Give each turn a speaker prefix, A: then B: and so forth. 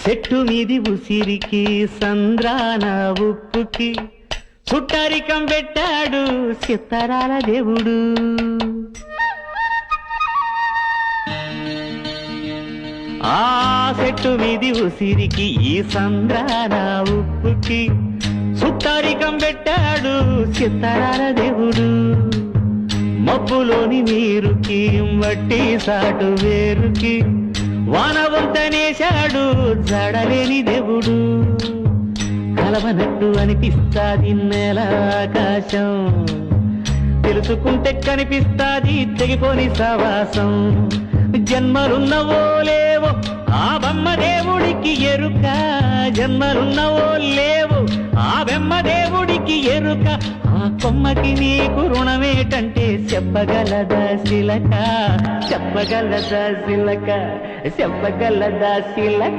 A: చెట్టు మీది ఉసిరికి సంద్రాన ఉప్పుకి చుట్టరికం పెట్టాడు సిత్తరాల దేవుడు. ఆ చెట్టు మీది ఉసిరికి ఈ సంద్రాన ఉప్పుకి చుట్టరికం పెట్టాడు సిత్తరాల దేవుడు. మబ్బులోని నీరుకి మట్టి సాటు వేరుకి వానవంతనేశాడు జడలేని దేవుడు. కలవనట్టు అనిపిస్తాది నేల ఆకాశం, తెలుసుకుంటే కనిపిస్తాది తెగిపోని సవాసం. జన్మలున్నవో లేవో ఆ బొమ్మ దేవుడికి ఎరుక, జన్మలున్నవో లేవో ఆ బొమ్మ దేవుడికి ఎరుక. ఆ కొమ్మకి నీకు రుణమేటంటే చెప్పగలదా శిలక, చెప్పగలదా శిలక, చెప్పగలదా శిలక.